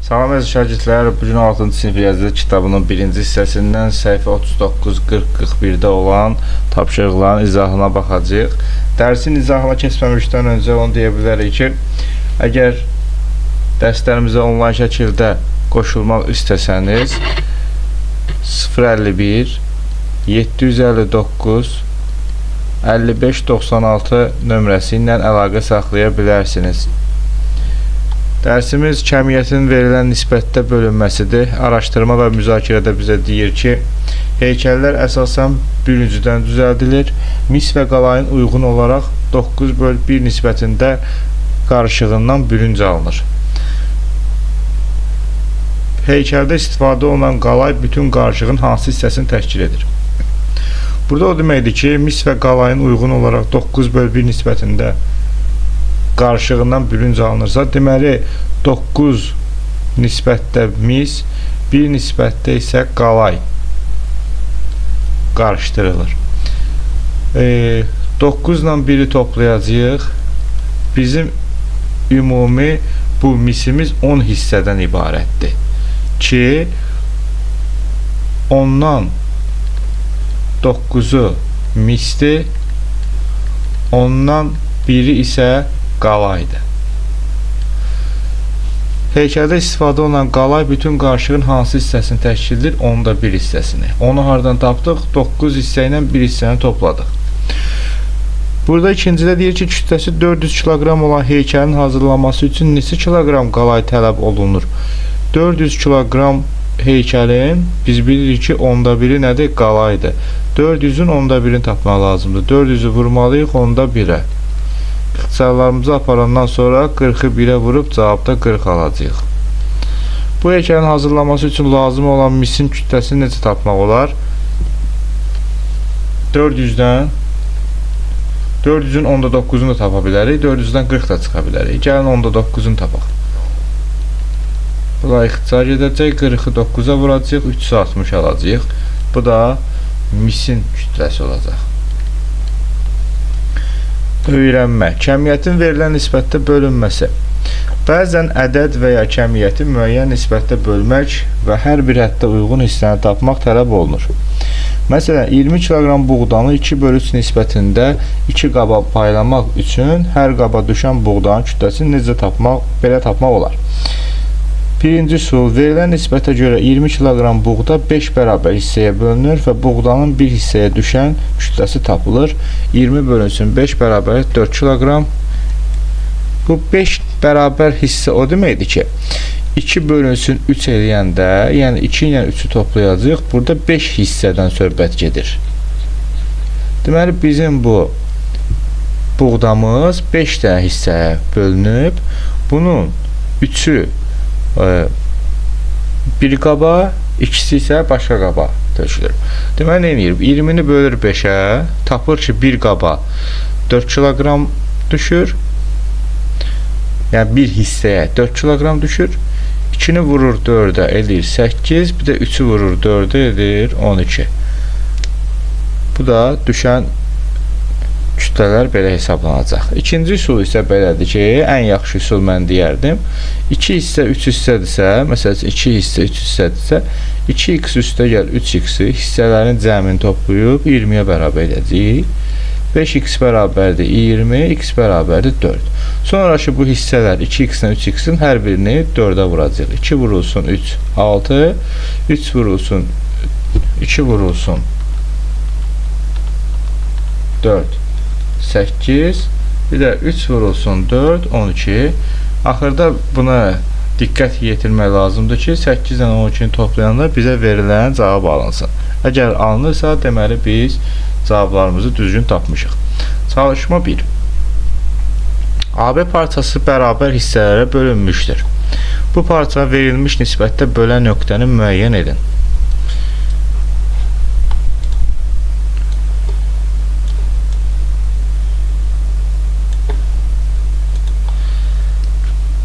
Salam əziz şagirdlər, bugün 6-cı sinif riyaziyyat kitabının 1-ci hissəsindən səhifə 39-40-41-də olan tapşırıqların izahına baxacağıq. Dərsin izahına keçməmişdən öncə onu deyə bilərik ki, əgər dərslərimizə onlayn şəkildə qoşulmaq istəsəniz 051 759 5596 nömrəsi ilə əlaqə saxlaya bilərsiniz. Dərsimiz kəmiyyətin verilən nisbətdə bölünməsidir. Araşdırma və müzakirədə bizə deyir ki, heykəllər əsasən bürüncüdən düzəldilir. Mis və qalayın uyğun olaraq 9/1 nisbətində qarışığından bürünc alınır. Heykəldə istifadə olunan qalay bütün qarışığın hansı hissəsini təşkil edir? Burada o deməkdir ki, mis və qalayın uyğun olaraq 9/1 nisbətində qarışığından bürünc alınırsa, deməli 9 nisbətdə mis, 1 nisbətdə isə qalay qarışdırılır. 9 ilə 1-i toplayacağıq. Bizim ümumi bu misimiz 10 hissədən ibarətdir ki, ondan 9-u misdir, ondan 1-i isə qalaydır. Heykəldə istifadə olunan qalay bütün qarışığın hansı hissəsini təşkil edir? 1/10 hissəsini. Onu hardan tapdıq? 9 hissə ilə 1 hissəni topladıq. Burada ikincidə deyir ki, kütləsi 400 kiloqram olan heykəlin hazırlanması üçün neçə kiloqram qalay tələb olunur? 400 kiloqram heykəlin biz bilirik ki, 1/10 nədir? Qalaydır. 400-ün 1/10-ni tapmaq lazımdır. 400-ü vurmalıyıq 1/10-ə. İxtisarlarımızı aparandan sonra 40-ı 1-ə vurub cavabda 40 alacağıq. Bu heykəlin hazırlanması üçün lazım olan misin kütləsini necə tapmaq olar? 400-dən 400-ün 9-unu da tapa bilərik, 400-dən 40 da çıxa bilərik. Gəlin 9-unu tapaq. Buna ixtisar edəcək, 40-ı 9-a vuracaq, 360 alacaq. Bu da misin kütləsi olacaq. Öyrənmə. Kəmiyyətin verilən nisbətdə bölünməsi. Bəzən ədəd və ya kəmiyyəti müəyyən nisbətdə bölmək və hər bir həddə uyğun hissəni tapmaq tələb olunur. Məsələn, 20 kiloqram buğdanı 2/3 nisbətində 2 qaba paylamaq üçün hər qaba düşən buğdanın kütləsini necə tapmaq olar? Birinci sual, verilən nisbətə görə 20 kiloqram buğda 5 bərabər hissəyə bölünür və buğdanın bir hissəyə düşən kütləsi tapılır. 20 bölünsün 5 bərabər 4 kiloqram. Bu 5 bərabər hissə o deməkdir ki, 2 bölünsün 3 eləyəndə, yəni 2 ilə 3-ü toplayacaq, burada 5 hissədən söhbət gedir. Deməli, bizim bu buğdamız 5 dənə hissəyə bölünüb. Bunun 3-ü bir qaba, ikisi isə başqa qaba tökülür. Deməli, nə edir? 20-ni bölür 5-ə, tapır ki, bir qaba 4 kiloqram düşür. Yəni, bir hissəyə 4 kiloqram düşür. 2-ni vurur 4-ə, edir 8, bir də 3-ü vurur 4-ə, edir 12. Bu da düşən kütlələr belə hesablanacaq. İkinci üsul isə belədir ki, ən yaxşı üsul mən deyərdim. 2 hissə 3 hissədirsə, məsələn 2 hissə 3 hissədirsə, 2x üstə gəl 3x-i hissələrin cəmini toplayıb 20-yə bərabər edəcəyik. 5x bərabərdir 20, x bərabərdir 4. Sonraki bu hissələr 2x-lə 3x-in hər birini 4-ə vuracaq. 2 vurulsun 3, 6, 3 vurulsun 2 vurulsun 4, 8, bir də 3 vurulsun 4, 12. Axırda buna diqqət yetirmək lazımdır ki, 8 ilə 12-ni toplayanda bizə verilən cavab alınsın. Əgər alınırsa, deməli biz cavablarımızı düzgün tapmışıq. Çalışma 1. AB parçası bərabər hissələrə bölünmüşdür. Bu parça verilmiş nisbətdə bölən nöqtəni müəyyən edin.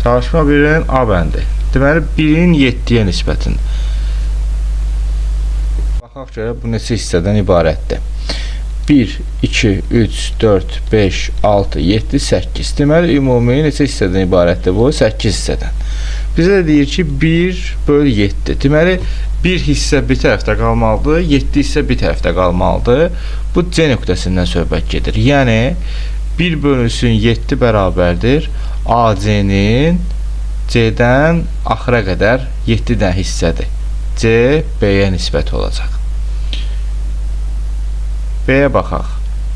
Çalışma 1-in A bəndi. Deməli, 1-in 7-yə nisbətin. Baxaq görə bu neçə hissədən ibarətdir. 1, 2, 3, 4, 5, 6, 7, 8. Deməli, ümumi neçə hissədən ibarətdir bu? 8 hissədən. Bizə də deyir ki 1/7. Deməli bir hissə bir tərəfdə qalmalıdır, 7 hissə bir tərəfdə qalmalıdır. Bu C nöqtəsindən söhbət gedir. Yəni 1/7 bərabərdir AC-nin C-dən axıra qədər 7 dənə hissədir. C B-yə nisbət olacaq. B-yə baxaq.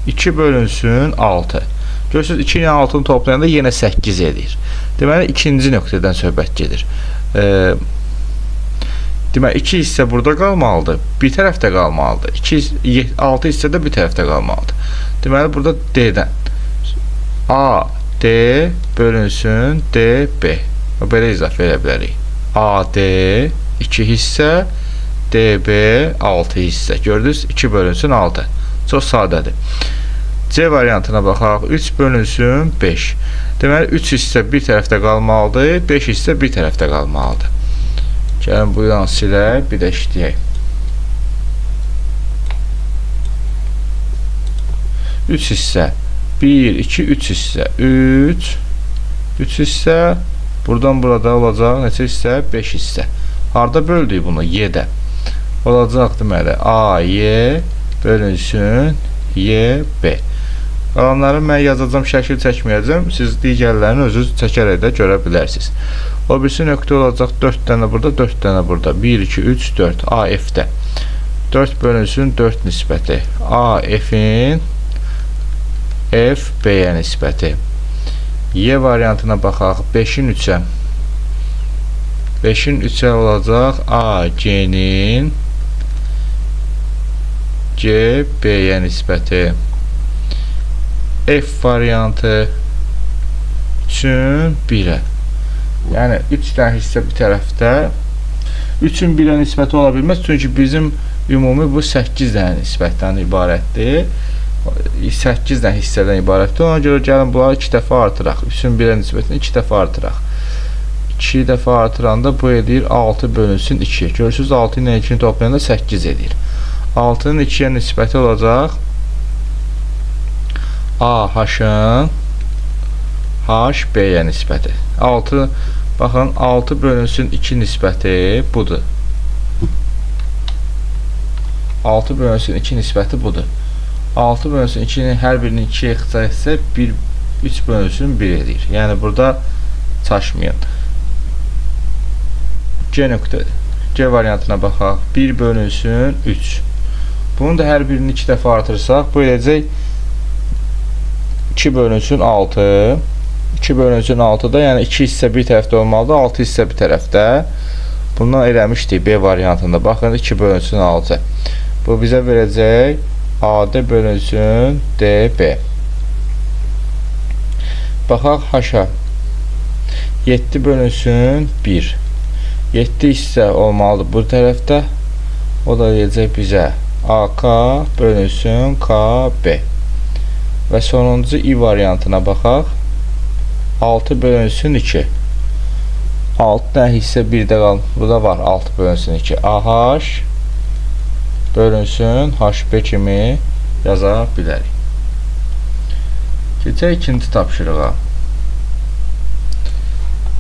2/6. Görürsünüz 2 ilə 6-nı toplayanda yenə 8 edir. Deməli ikinci nöqtədən söhbət gedir. Deməli 2 hissə burada qalmalıdır, bir tərəfdə qalmalıdır. 6 hissə də bir tərəfdə qalmalıdır. Deməli burada D-dən A D bölünsün D B. Belə izafə edə bilərik. A D 2 hissə, D B 6 hissə. Gördünüz 2/6. Çox sadədir. C variantına baxaq. 3/5. Deməli 3 hissə bir tərəfdə qalmalıdır, 5 hissə bir tərəfdə qalmalıdır. Gəlin bu yan silək, bir də işləyək. 3 hissə 1, 2, 3 hissə 3 hissə buradan burada olacaq neçə hissə? 5 hissə. Harda böldük bunu? Y-də. Olacaq deməli A, Y bölünsün Y, B. Qalanları mən yazacağım, şəkil çəkməyəcəm. Siz digərlərini özünüz çəkərək də görə bilərsiniz. O birisi nöqtə olacaq 4 dənə burada, 4 dənə burada. 1, 2, 3, 4. A, F-də. 4 bölünsün 4 nisbəti. A, F-in F, B-yə nisbəti. Y variantına baxaq. 5-in 3-ə. 5-in 3-ə olacaq A, C-nin C, B-yə nisbəti. F variantı 3-ün 1-ə. Yəni 3 dənə hissə bir tərəfdə 3-ün 1-ə nisbəti ola bilməz. Çünki bizim ümumi bu 8 dənə nisbətdən ibarətdir. 8 dənə hissədən ibarətdir. Ona görə gəlin bunları 2 dəfə artıraq. 3-ün 1-ə nisbətini 2 dəfə artıraq. 2 dəfə artıranda bu edir 6/2. Görürsünüz 6 ilə 2-ni toplayanda 8 edir. 6-nın 2-yə nisbəti olacaq A, H-ın H, B-yə nisbəti. 6, baxın 6/2 nisbəti budur. 6/2 nisbəti budur. 6/2-nin hər birinin 2-yə ixtisası 3/1 edir. Yəni burada çaşmayın. C nöqtədir. C variantına baxaq. 1/3. Bunu da hər birini 2 dəfə artırsaq, bu eləcək 2/6. 2/6-da yəni 2 hissə bir tərəfdə olmalıdır, 6 hissə bir tərəfdə. Bundan eləmişdik B variantında. Baxın 2/6. Bu bizə verəcək AD/DB. Baxaq H-a. 7/1. 7 hissə olmalıdır bu tərəfdə. O da verəcək bizə AK/KB. Və sonuncu I variantına baxaq. 6/2. 6 dənə hissə birdə qalır. Burada var 6/2. AH bölünsün HB kimi yaza bilərik. Keçək ikinci tapşırığa.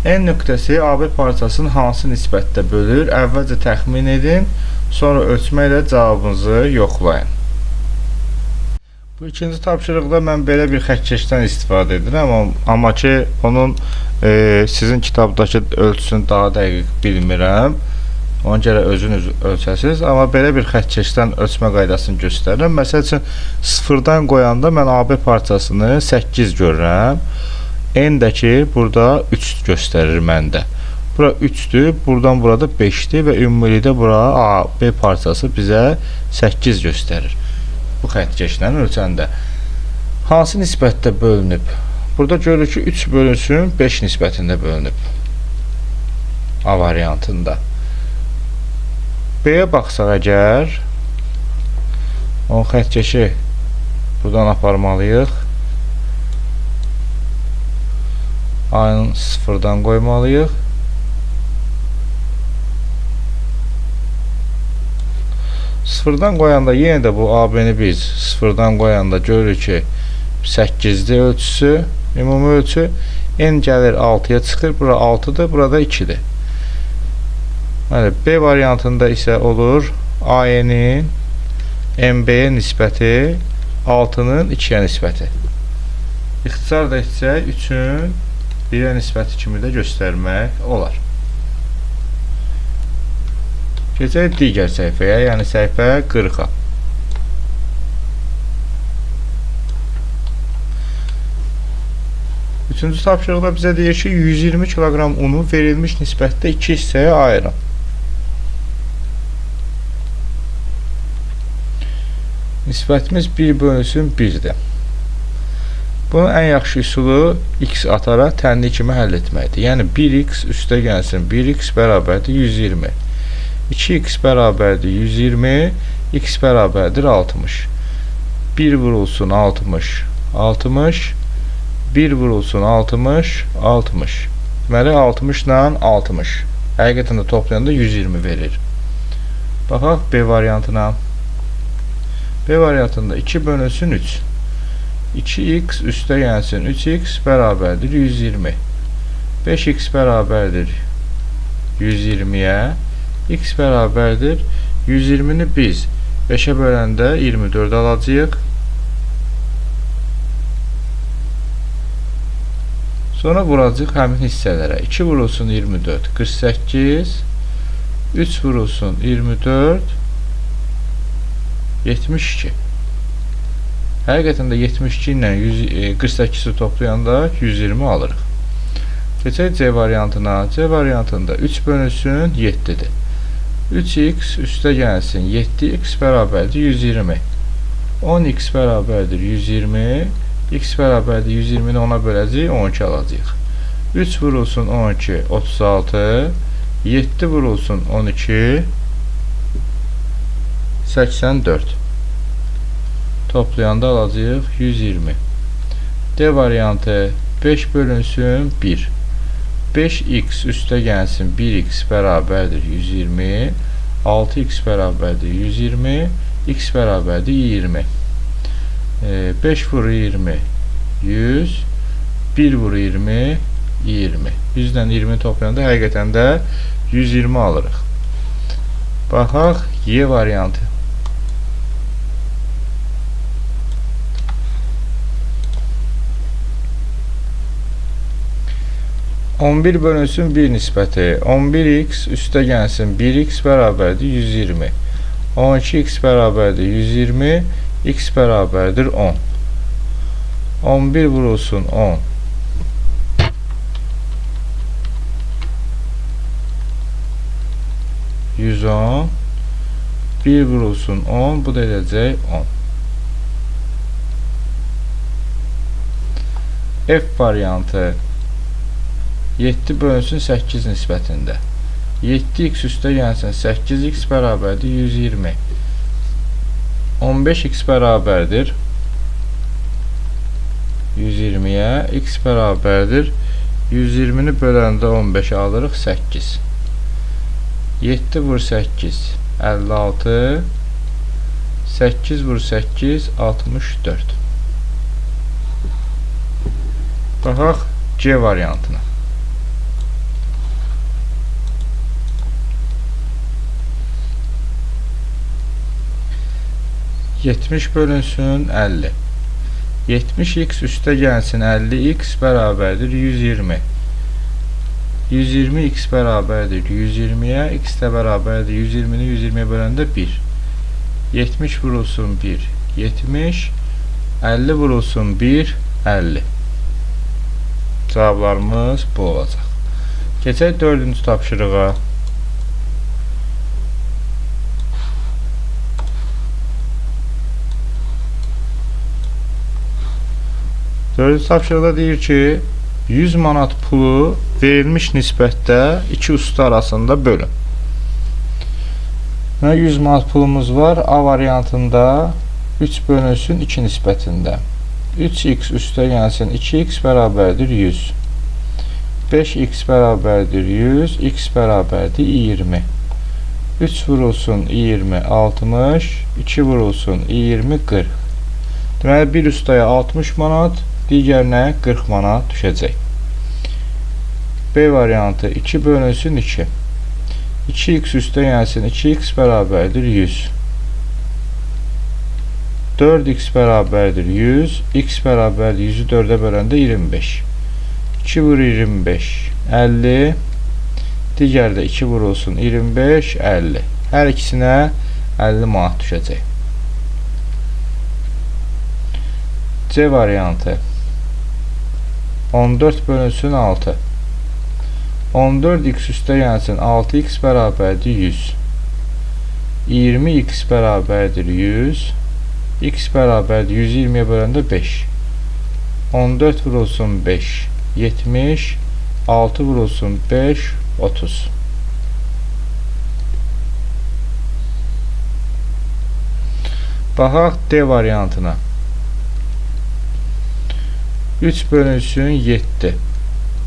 N nöqtəsi AB parçasının hansı nisbətdə bölür? Əvvəlcə təxmin edin, sonra ölçməklə cavabınızı yoxlayın. Bu ikinci tapşırıqda mən belə bir xəttkeşdən istifadə edirəm, amma ki onun sizin kitabdakı ölçüsünü daha dəqiq bilmirəm. Ona görə özünüz ölçəsiniz, amma belə bir xəttkeşdən ölçmə qaydasını göstərirəm. Məsəl üçün 0-dan qoyanda mən AB parçasını 8 görürəm. N-dəki burada 3 göstərir məndə. Bura 3-dür, buradan burada 5-dir və ümumilikdə bura AB parçası bizə 8 göstərir. Bu xəttkeşlə ölçəndə hansı nisbətdə bölünüb? Burada görürük ki 3/5 nisbətində bölünüb. A variantında. B-yə baxsaq əgər, o xəttkeşi buradan aparmalıyıq. A-nı 0-dan qoymalıyıq. Sıfırdan qoyanda yenə də bu AB-ni biz 0-dan qoyanda görürük ki 8-dir ölçüsü, ümumi ölçü. N gəlir 6-ya çıxır. Bura 6-dır, burada 2-dir. B variantında isə olur AN-in MB-yə nisbəti 6-nın 2-yə nisbəti. İxtisar da etsək 3-ün 1-ə nisbəti kimi də göstərmək olar. Keçək digər səhifəyə, yəni səhifə 40-a. Üçüncü tapşırıqda bizə deyir ki, 120 kiloqram unu verilmiş nisbətdə 2 hissəyə ayırın. Nisbətimiz 1/1-dir. Bunun ən yaxşı üsulu x ataraq tənli kimi həll etməkdir. Yəni 1x üstə gəlsin 1x bərabərdir 120. 2x bərabərdir 120, x bərabərdir 60. 1 vurulsun 60, 60. 1 vurulsun 60, 60. Deməli 60 ilə 60. Həqiqətən də toplayanda 120 verir. Baxaq B variantına. B variantında 2 bölünsün 3. 2x üstə gəlsin 3x bərabərdir 120. 5x bərabərdir 120-yə. X bərabərdir 120-ni biz 5-ə böləndə 24 alacağıq. Sonra vuracaq həmin hissələrə. 2 vurulsun 24, 48. 3 vurulsun 24, 72. Həqiqətən də 72 ilə 48-i toplayanda 120 alırıq. Keçək C variantına. C variantında 3 bölünsün 7-dir. 3x üstə gəlsin 7x bərabərdir 120. 10x bərabərdir 120. X bərabərdir 120-ni ona böləcəyik, 12 alacaq. 3 vurulsun 12, 36. 7 vurulsun 12, 84. Toplayanda alacaq 120. D variantı 5 bölünsün 1. 5x üstə gəlsin 1x bərabərdir 120. 6x bərabərdir 120. X bərabərdir 20. 5 vuru 20, 100. 1 vuru 20, 20. 100-dən 20 toplayanda həqiqətən də 120 alırıq. Baxaq Y variantı. On bir bölünsün 1 nisbəti. 11x üstə gəlsin 1x bərabərdir 120. 12x bərabərdir 120. X bərabərdir 10. 11 vurulsun 10. 110. 1 vurulsun 10. Bu da edəcək 10. F variantı 7 bölünsün 8 nisbətində. 7x üstə gəlsin 8x bərabərdir 120. 15x bərabərdir 120-yə. X bərabərdir 120-ni böləndə 15 alırıq 8. 7 vur 8 56. 8 vur 8 64. Baxaq C variantına. Yetmiş bölünsün 50. 70x üstə gəlsin 50x bərabərdir 120. 120x bərabərdir 120-yə. X də bərabərdir 120-ni 120-yə böləndə 1. 70 vurulsun 1, 70. 50 vurulsun 1, 50. Cavablarımız bu olacaq. Keçək 4-cü tapşırığa. Dördüncü tapşırıqda deyir ki, 100 manat pulu verilmiş nisbətdə iki usta arasında bölün. 100 manat pulumuz var. A variantında 3 bölünsün 2 nisbətində. 3x üstə gəlsin 2x bərabərdir 100. 5x bərabərdir 100. X bərabərdir 20. 3 vurulsun 20, 60. 2 vurulsun 20, 40. Deməli, bir ustaya 60 manat, digərinə 40 manat düşəcək. B variantı 2 bölünsün 2. 2x üstə gəlsin 2x bərabərdir 100. 4x bərabərdir 100. X bərabərdir 100'ü 4'e böləndə 25. 2 vur 25 50. Digərdə 2 vurulsun 25 50. Hər ikisinə 50 manat düşəcək. C variantı 14 bölünsün 6. 14x üstə gəlsin 6x bərabərdir 100. 20x bərabərdir 100. X bərabərdir 120'ye böləndə 5. 14 vurulsun 5 70. 6 vurulsun 5 30. Baxaq D variantına. 3 bölünsün 7.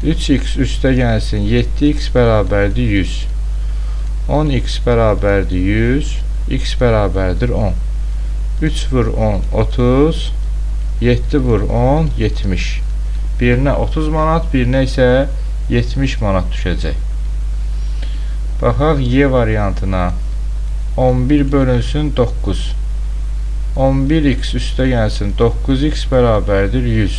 3x üstə gəlsin 7x bərabərdir 100. 10x bərabərdir 100. X bərabərdir 10. 3 vur 10 30. 7 vur 10 70. Birinə 30 manat, birinə isə 70 manat düşəcək. Baxaq Y variantına. 11 bölünsün 9. 11x üstə gəlsin 9x bərabərdir 100.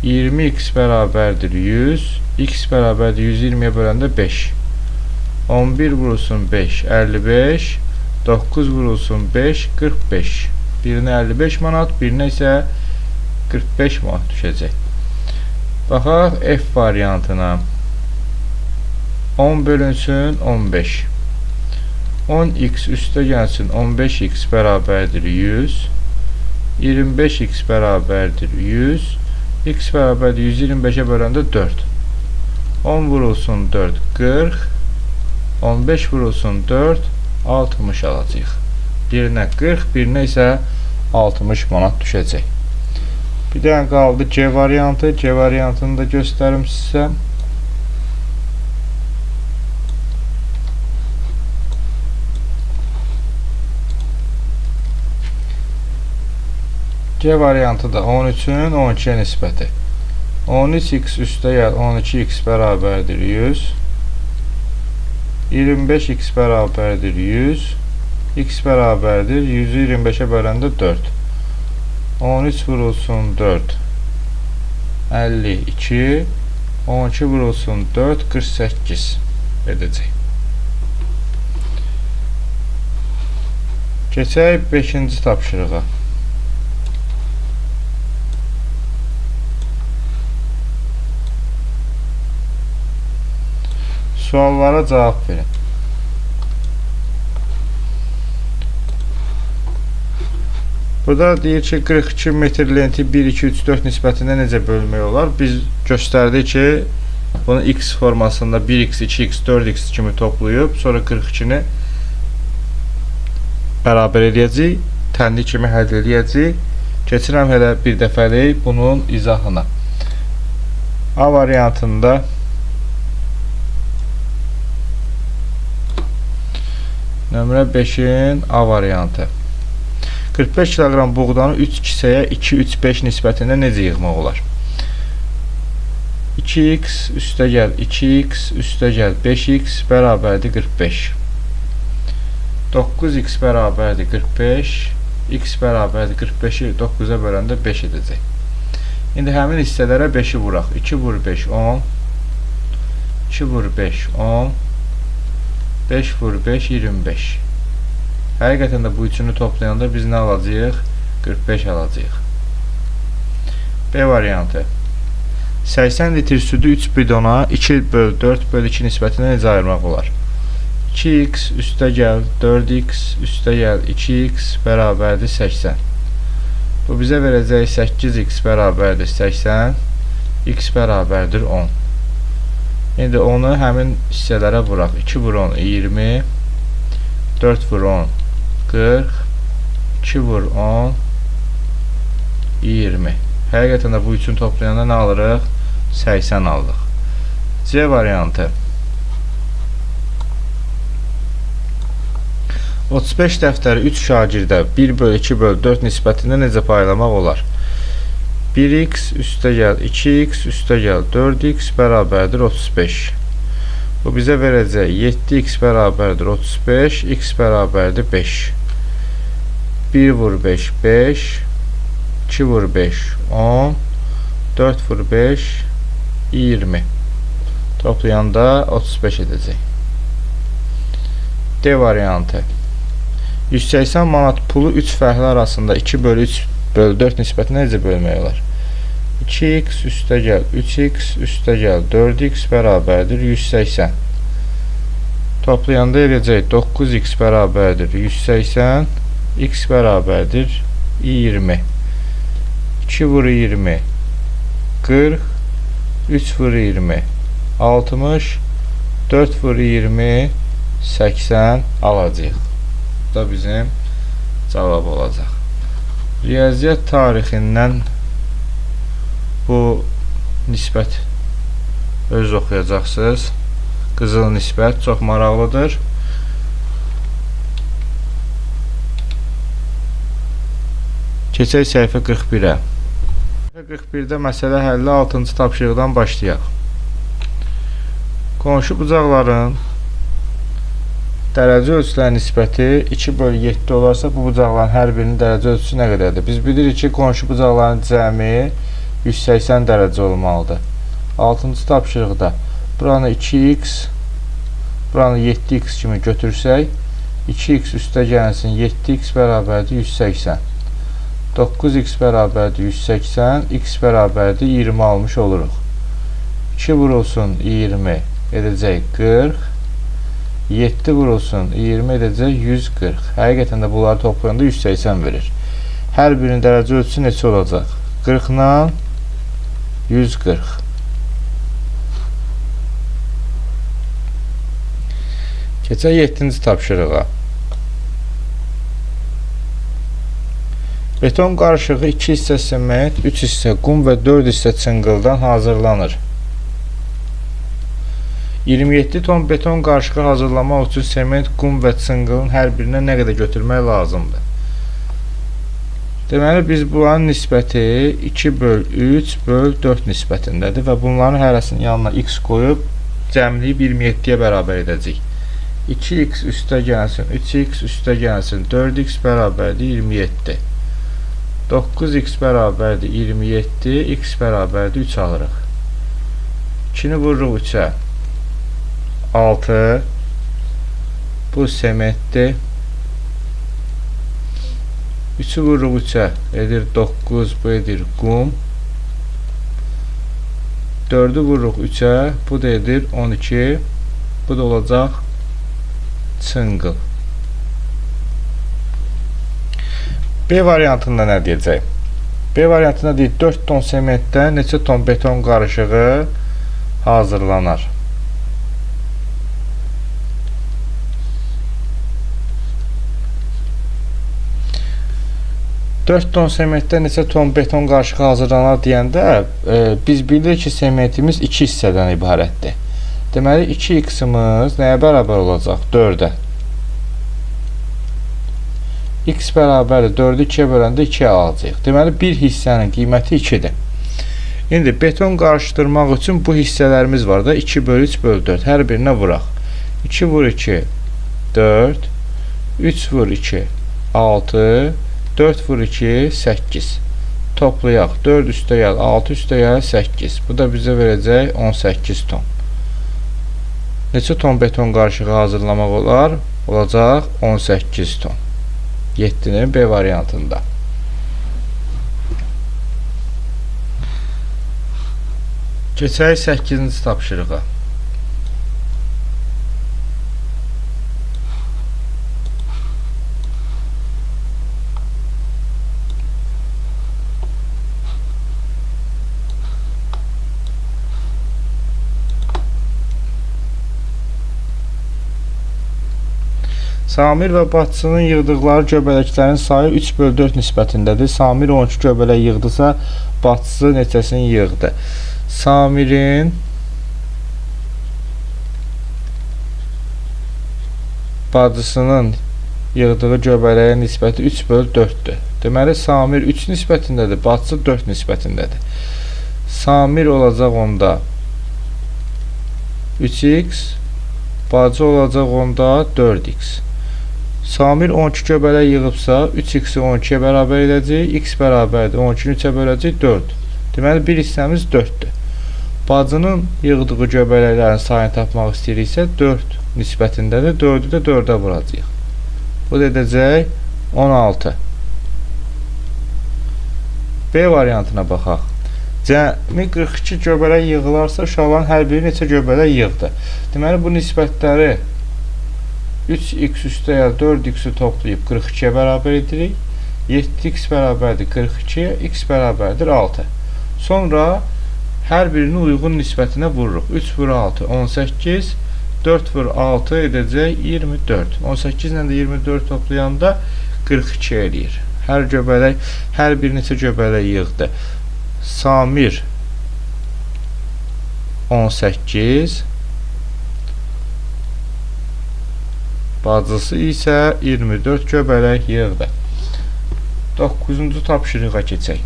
20x bərabərdir 100. X bərabərdir 120'ye böləndə 5. 11 vurulsun 5 55. 9 vurulsun 5 45. Birinə 55 manat, birinə isə 45 manat düşəcək. Baxaq F variantına. 10 bölünsün 15. 10x üstə gəlsin 15x bərabərdir 100. 25x bərabərdir 100. X bərabərdir 125'e böləndə 4. 10 vurulsun 4 40. 15 vurulsun 4 60 alacaq. Birinə 40, birinə isə 60 manat düşəcək. Bir dənə qaldı C variantı. C variantını da göstərim sizə. C variantı da 13'ün 12'ye nisbəti. 13x üstə gəl 12x bərabərdir 100. 25x bərabərdir 100. X bərabərdir 100'ü 25'e böləndə 4. 13 vurulsun 4 52. 12 vurulsun 4 48 edəcək. Keçək 5-ci tapşırığa. Suallara cavab verin. Burada deyir ki 42 metr lenti 1, 2, 3, 4 nisbətində necə bölmək olar? Biz göstərdik ki bunu x formasında 1x, 2x, 4x kimi toplayıb sonra 42'ni bərabər edəcəyik. Tənli kimi həll edəcəyik. Keçirəm hələ bir dəfəlik bunun izahına. A variantında nömrə 5'in A variantı. 45 kilogram buğdanı 3 kisəyə 2, 3, 5 nisbətində necə yığmaq olar? 2x üstə gəl 2x üstə gəl 5x bərabərdir 45. 9x bərabərdir 45. X bərabərdir 45'i 9'a böləndə 5 edəcək. İndi həmin hissələrə 5'i vuraq. 2 vur 5 10. 2 vur 5 10. 5 vur 5 25. Həqiqətən də bu üçünü toplayanda biz nə alacağıq? 45 alacağıq. B variantı. 80 litr südü 3 bidona 2/4/2 nisbətində necə ayırmaq olar? 2x üstə gəl 4x üstə gəl 2x bərabərdir 80. Bu bizə verəcək 8x bərabərdir 80. X bərabərdir 10. İndi onu həmin hissələrə vuraq. 2 vur 10 20. 4 vur 10 40. 2 vur 10 20. Həqiqətən də bu üçün toplayanda nə alırıq? 80 aldıq. C variantı. 35 dəftəri 3 şagirdə 1/2/4 nisbətində necə paylamaq olar? 1x üstəgəl 2x üstəgəl 4x bərabərdir 35. Bu bizə verəcək 7x bərabərdir 35, x bərabərdir 5. 1 vur 5, 5, 2 vur 5, 10, 4 vur 5, 20. Toplayanda 35 edəcək. D variantı. 180 manat pulu 3 fərqli arasında 2 bölü 3 bölü 4 nisbətinə necə bölmək olar? 2x üstəgəl 3x üstəgəl 4x bərabərdir 180. Toplayanda edəcək 9x bərabərdir 180, x bərabərdir 20. 2 vur 20, 40, 3 vur 20, 60, 4 vur 20, 80 alacaq. Bu da bizim cavab olacaq. Riyaziyyat tarixindən bu nisbət öz oxuyacaqsınız. Qızıl nisbət çox maraqlıdır. Keçək səhifə 41-ə. Səhifə 41-də məsələ həlli 6-cı tapşırıqdan başlayaq. Qonşu bucaqların dərəcə ölçüləri nisbəti 2 bölü 7 olarsa, bu bucaqların hər birinin dərəcə ölçüsü nə qədərdir? Biz bilirik ki, qonşu bucaqların cəmi 180 dərəcə olmalıdır. 6-cı tapşırıqda buranı 2x, buranı 7x kimi götürsək, 2x üstə gəlsin 7x bərabərdir 180. 9x bərabərdir 180, x bərabərdir 20 almış oluruq. 2 vurulsun 20 edəcək 40. 7 vurulsun 20 edəcək 140. Həqiqətən də bunları toplayanda 180 verir. Hər birinin dərəcə ölçüsü neçə olacaq? 40 ilə 140. Keçək 7-ci tapşırığa. Beton qarışığı 2 hissə sement, 3 hissə qum və 4 hissə çınqıldan hazırlanır. 27 ton beton qarışığı hazırlamaq üçün sement, qum və çınqılın hər birinə nə qədər götürmək lazımdır? Deməli, biz buranın nisbəti 2 böl 3 böl 4 nisbətindədir və bunların hərəsinin yanına x qoyub cəmliyib 27-yə bərabər edəcək. 2x üstə gəlsin, 3x üstə gəlsin, 4x bərabərdir 27. 9x bərabərdir 27, x bərabərdir 3 alırıq. 2-ni vururuq 3-ə. 6, bu sementdir. 3-ü vururuq 3-ə, edir 9, bu edir qum. 4-ü vururuq 3-ə, bu da edir 12, bu da olacaq çınqıl. B variantında nə deyəcək? B variantında deyir 4 ton sementdən neçə ton beton qarışığı hazırlanar? Dörd ton sementdən neçə ton beton qarışığı hazırlanar deyəndə biz bilirik ki, sementimiz 2 hissədən ibarətdir. Deməli, 2x-imiz nəyə bərabər olacaq? 4-ə. X bərabərdir 4-ü 2-yə böləndə 2-yə alacaq. Deməli, bir hissənin qiyməti 2-dir. İndi beton qarışdırmaq üçün bu hissələrimiz var da 2 bölü 3 bölü 4. Hər birinə vuraq. 2 vur 2, 4. 3 vur 2, 6. 4 vur 2, 8. Toplayaq. 4 üstə gəl, 6 üstə gəl, 8. Bu da bizə verəcək 18 ton. Neçə ton beton qarışığı hazırlamaq olar? Olacaq 18 ton. 7-nin B variantında. Keçək 8-ci tapşırığa. Samir və bacısının yığdıqları göbələklərin sayı 3 bölü 4 nisbətindədir. Samir 12 göbələk yığdısa, bacısı neçəsini yığdı? Samirin bacısının yığdığı göbələyə nisbəti 3/4-dür. Deməli, Samir 3 nisbətindədir, bacısı 4 nisbətindədir. Samir olacaq onda 3x, bacı olacaq onda 4x. Samir 12 göbələk yığıbsa, 3x-i 12-yə bərabər edəcək, x bərabərdir, 12-ni 3-ə böləcək 4. Deməli, bir hissəmiz 4-dür. Bacının yığdığı göbələklərin sayını tapmaq istəyiriksə, 4 nisbətindədir, 4-ü də 4-ə vuracaq. Bu da edəcək 16. B variantına baxaq. Cəmi 42 göbələk yığılarsa, uşaqların hər biri neçə göbələk yığdı? Deməli, bu nisbətləri 3x üstə ya 4x-i toplayıb 42-yə bərabər edirik. 7x bərabərdir 42-yə, x bərabərdir 6. Sonra hər birini uyğun nisbətinə vururuq. 3 vur 6, 18, 4 vur 6 edəcək 24. 18 ilə də 24 toplayanda 42 eləyir. Hər bir neçə göbələk yığdı. Samir 18, bacısı isə 24 göbələk yığdı. 9-cu tapşırığa keçək.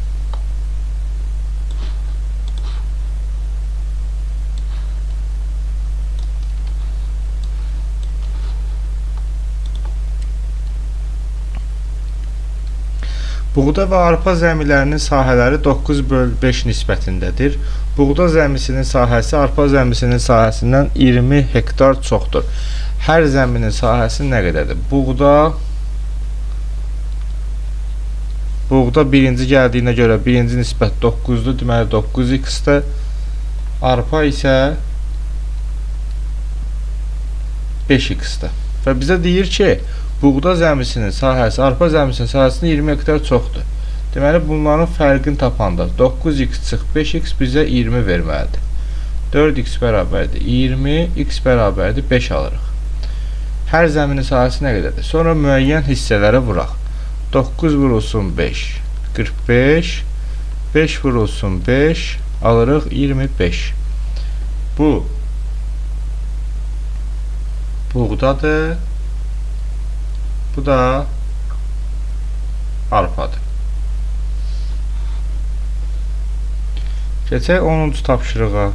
Buğda və arpa zəmilərinin sahələri 9/5 nisbətindədir. Buğda zəmisinin sahəsi arpa zəmisinin sahəsindən 20 hektar çoxdur. Hər zəminin sahəsi nə qədərdir? Buğda birinci gəldiyinə görə birinci nisbət 9-dur. Deməli 9x-dir. Arpa isə 5x-dir. Və bizə deyir ki, buğda zəmisinin sahəsi arpa zəmisinin sahəsindən 20 hektar çoxdur. Deməli, bunların fərqini tapanda 9x çıx 5x bizə 20 verməlidir. 4x bərabərdir 20, x bərabərdir 5 alırıq. Hər zəminin sahəsi nə qədərdir? Sonra müəyyən hissələrə vuraq. 9 vurulsun 5, 45, 5 vurulsun 5, alırıq 25. Bu buğdadır. Bu da arpadır. Keçək 10-cu tapşırığa.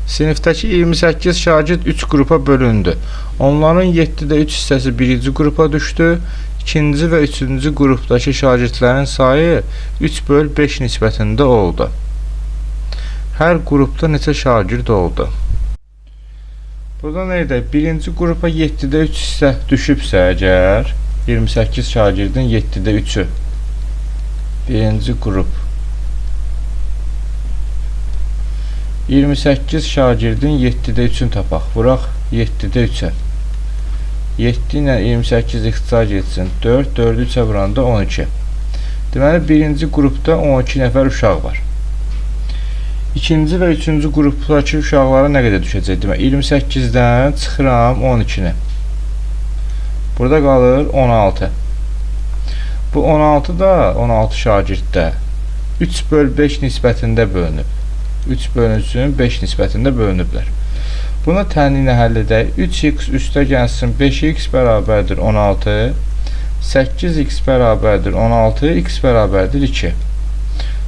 Sinifdəki 28 şagird 3 qrupa bölündü. Onların 7-də 3 hissəsi birinci qrupa düşdü. İkinci və üçüncü qrupdakı şagirdlərin sayı 3/5 nisbətində oldu. Hər qrupda neçə şagird oldu? Burada nə edək? Birinci qrupa 7-də 3 hissə düşübsə əgər, 28 şagirdin 7-də 3-ü. Birinci qrup. 28 şagirdin 7-də 3-ünü tapaq. Vuraq 7-də 3-ə. 7 ilə 28 ixtisar geçsin. 4, 4-ü 3-ə vuranda 12. Deməli, birinci qrupda 12 nəfər uşaq var. İkinci və üçüncü qrupdakı uşaqlara nə qədər düşəcək? Deməli, 28-dən çıxıram 12-ni. Burada qalır 16. Bu 16 da 16 şagirddə 3/5 nisbətində bölünüb. 3 bölünsün 5 nisbətində bölünüblər. Bunu tənlinə həll edək. 3x üstə gəlsin 5x bərabərdir 16. 8x bərabərdir 16. X bərabərdir 2.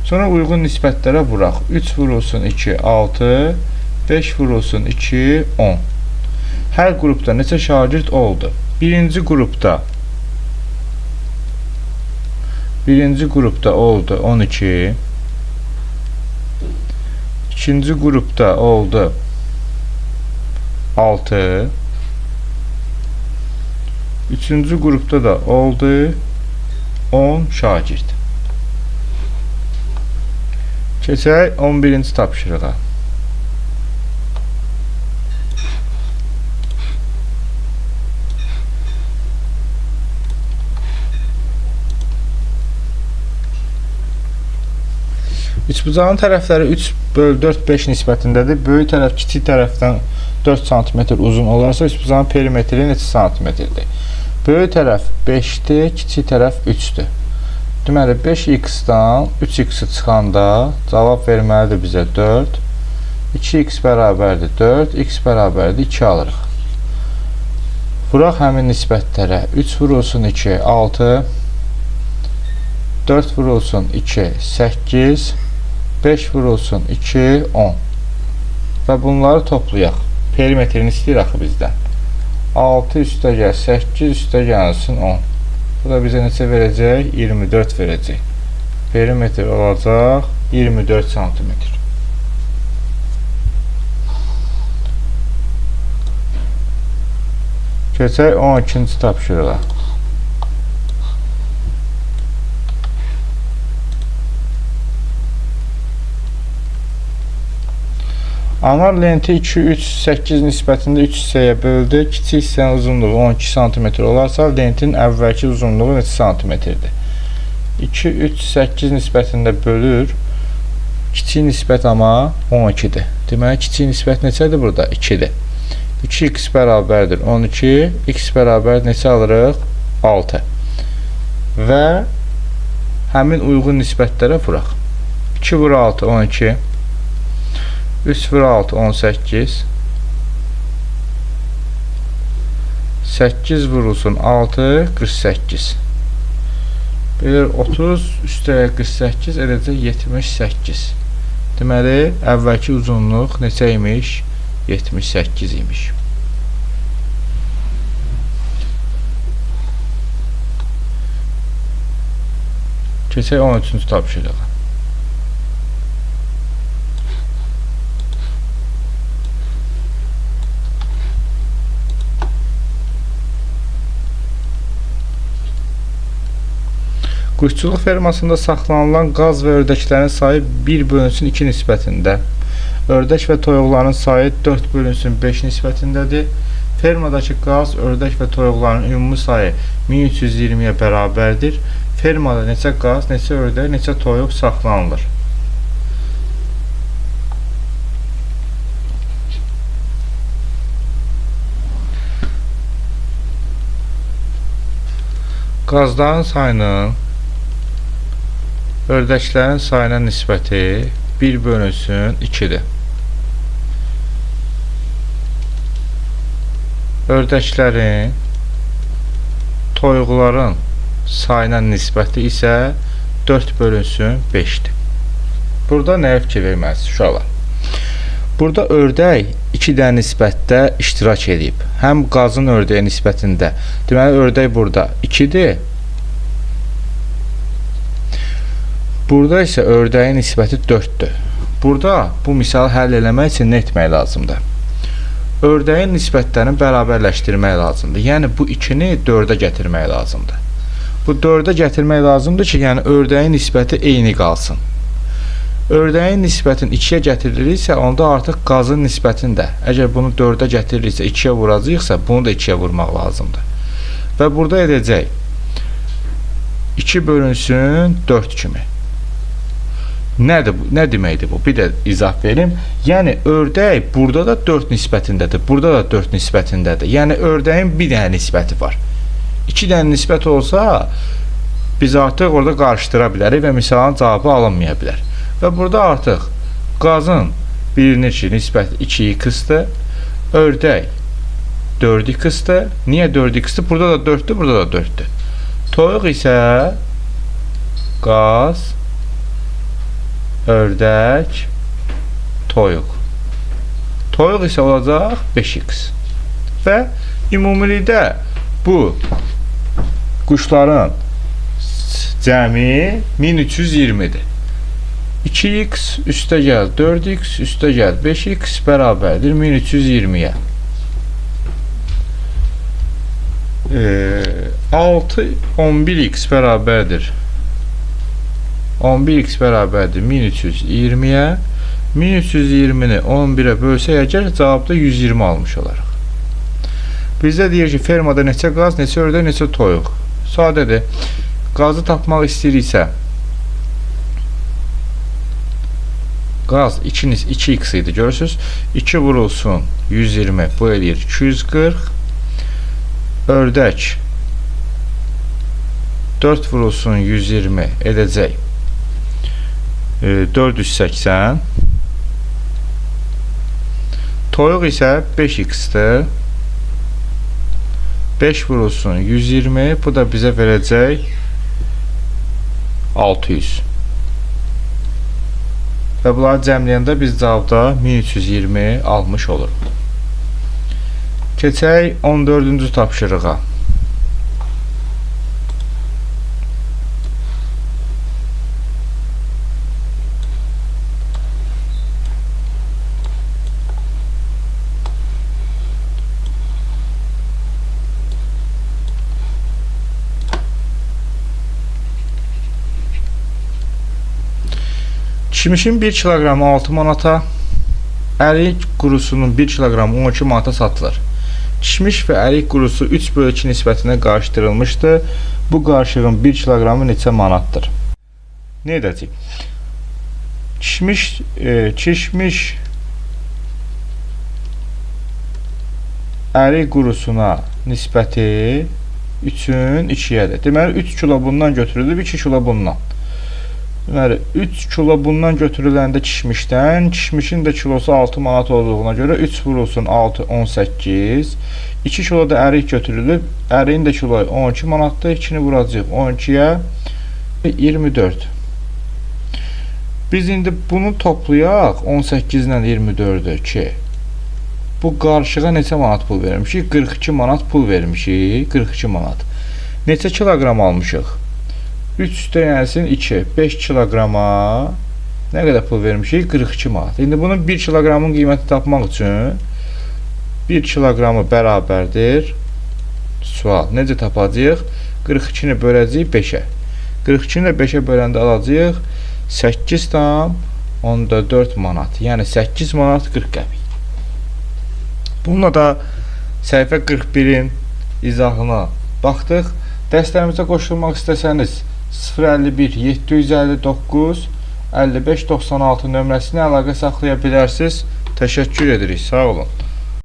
Sonra uyğun nisbətlərə vuraq. 3 vurulsun 2, 6. 5 vurulsun 2, 10. Hər qrupda neçə şagird oldu? Birinci qrupda oldu 12. İkinci qrupda oldu 6. Üçüncü qrupda da oldu 10 şagird. Keçək 11-ci tapşırığa. Üçbucağın tərəfləri 3/4-5 nisbətindədir. Böyük tərəf kiçik tərəfdən 4 cm uzun olarsa, üçbucağın perimetri neçə santimetrdir? Böyük tərəf 5-dir, kiçik tərəf 3-dür. Deməli 5x-dan 3x çıxanda cavab verməlidir bizə 4. 2x bərabərdir 4, x bərabərdir 2 alırıq. Vuraq həmin nisbətlərə. 3 vurulsun 2, 6. 4 vurulsun 2, 8. 5 vurulsun 2, 10. Və bunları toplayaq. Perimetrini istəyir axı bizdən. 6 üstə gəl, 8 üstə gəlsin 10. Bu da bizə neçə verəcək? 24 verəcək. Perimetr olacaq 24 cm. Keçək 12-ci tapşırığa. Anar lenti 2, 3, 8 nisbətində 3 hissəyə böldü. Kiçik hissənin uzunluğu 12 cm olarsa, lentin əvvəlki uzunluğu neçə santimetrdir? 2, 3, 8 nisbətində bölür. Kiçik nisbət amma 12-dir. Deməli, kiçik nisbət neçədir burada? 2-dir. 2x bərabərdir 12, x bərabər neçə alırıq? 6. Və həmin uyğun nisbətlərə vuraq. 2 vur 6, 12. 3 vur 6, 18. 8 vurulsun 6, 48. Belə 30 üstəyə 48 edəcək 78. Deməli, əvvəlki uzunluq neçə imiş? 78 imiş. Keçək 13-cü tapşırığa. Quşçuluq fermasında saxlanılan qaz və ördəklərin sayı 1/2 nisbətində. Ördək və toyuqların sayı 4/5 nisbətindədir. Fermadakı qaz, ördək və toyuqların ümumi sayı 1320-yə bərabərdir. Fermada neçə qaz, neçə ördək, neçə toyuq saxlanılır? Qazların sayının ördəklərin sayına nisbəti 1/2-dir. Ördəklərin, toyuqların sayına nisbəti isə 4/5-dir. Burada nəyə fikir verməlisiniz uşaqlar? Burada ördək 2 dənə nisbətdə iştirak edib. Həm qazın ördəyə nisbətində. Deməli, ördək burada 2-dir. Burada isə ördəyin nisbəti 4-dür. Burada bu misalı həll eləmək üçün nə etmək lazımdır? Ördəyin nisbətlərini bərabərləşdirmək lazımdır. Yəni, bu 2-ni 4-ə gətirmək lazımdır. Bu 4-ə gətirmək lazımdır ki, yəni ördəyin nisbəti eyni qalsın. Ördəyin nisbətin 2-yə gətirilirsə, onda artıq qazın nisbətində. Əgər bunu 4-ə gətirilirsə, 2-yə vuracaqsa, bunu da 2-yə vurmaq lazımdır. Və burada edəcək 2/4 kimi. Nədir bu? Nə deməkdir bu? Bir də izah verim. Yəni, ördək burada da 4 nisbətindədir, burada da 4 nisbətindədir. Yəni, ördəyin bir dənə nisbəti var. 2 dənə nisbət olsa, biz artıq orada qarışdıra bilərik və misalın cavabı alınmaya bilər. Və burada artıq qazın bilinir ki, nisbət 2x-dir, ördək 4x-dir. Niyə 4x-dir? Burada da 4-dür, burada da 4-dür. Toyuq isə qaz, ördək, toyuq. Toyuq isə olacaq 5x. Və ümumilikdə bu quşların cəmi 1320-dir. 2x üstə gəl 4x üstə gəl 5x bərabərdir 1320-yə. 6 11x bərabərdir 11x bərabərdir 1320-yə. 1320-ni 11-ə bölsək, əgər cavabda 120 almış olaraq. Bizdə deyir ki, fermada neçə qaz, neçə ördək, neçə toyuq. Sadədir. Qazı tapmaq istəyiriksə, qaz 2x idi, görürsünüz. 2 vurulsun 120, bu eləyir 240. Ördək 4 vurulsun 120 edəcək 480. Toyuq isə 5x-dir. 5 vurulsun 120, bu da bizə verəcək 600. Və bunları cəmləyəndə biz cavabda 1320 almış oluruq. Keçək 14-cü tapşırığa. Kişmişin 1 kiloqramı 6 manata, ərik qurusunun 1 kiloqramı 12 manata satılır. Kişmiş və ərik qurusu 3/2 nisbətində qarışdırılmışdır. Bu qarışığın 1 kiloqramı neçə manatdır? Nə edəcək? Kişmiş ərik qurusuna nisbəti 3-ün 2-yədir. Deməli 3 kilo bundan götürülüb, 2 kilo bundan. Deməli 3 kilo bundan götürüləndə kişmişdən, kişmişin də kilosu 6 manat olduğuna görə 3 vurulsun 6 18. 2 kilo da ərik götürülüb, əriyin də kiloyu 12 manatdır. 2-ni vuracağıq 12-yə 24. Biz indi bunu toplayaq 18 ilə 24-ü ki, bu qarışığa neçə manat pul vermişik? 42 manat pul vermişik. 42 manat. Neçə kiloqram almışıq? 3 üstəyənsin 2, 5 kiloqrama nə qədər pul vermişik? 42 manat. İndi bunun 1 kiloqramın qiyməti tapmaq üçün 1 kiloqramı bərabərdir. Sual. Necə tapacağıq? 42-ni böləcəyik 5-ə. 42-ni 5-ə böləndə alacağıq 8,4 manat. Yəni 8 manat 40 qəpik. Bununla da səhifə 41-in izahına baxdıq. Dərslərimizə qoşulmaq istəsəniz 051 759 55 96 nömrəsinə əlaqə saxlaya bilərsiniz. Təşəkkür edirik. Sağ olun.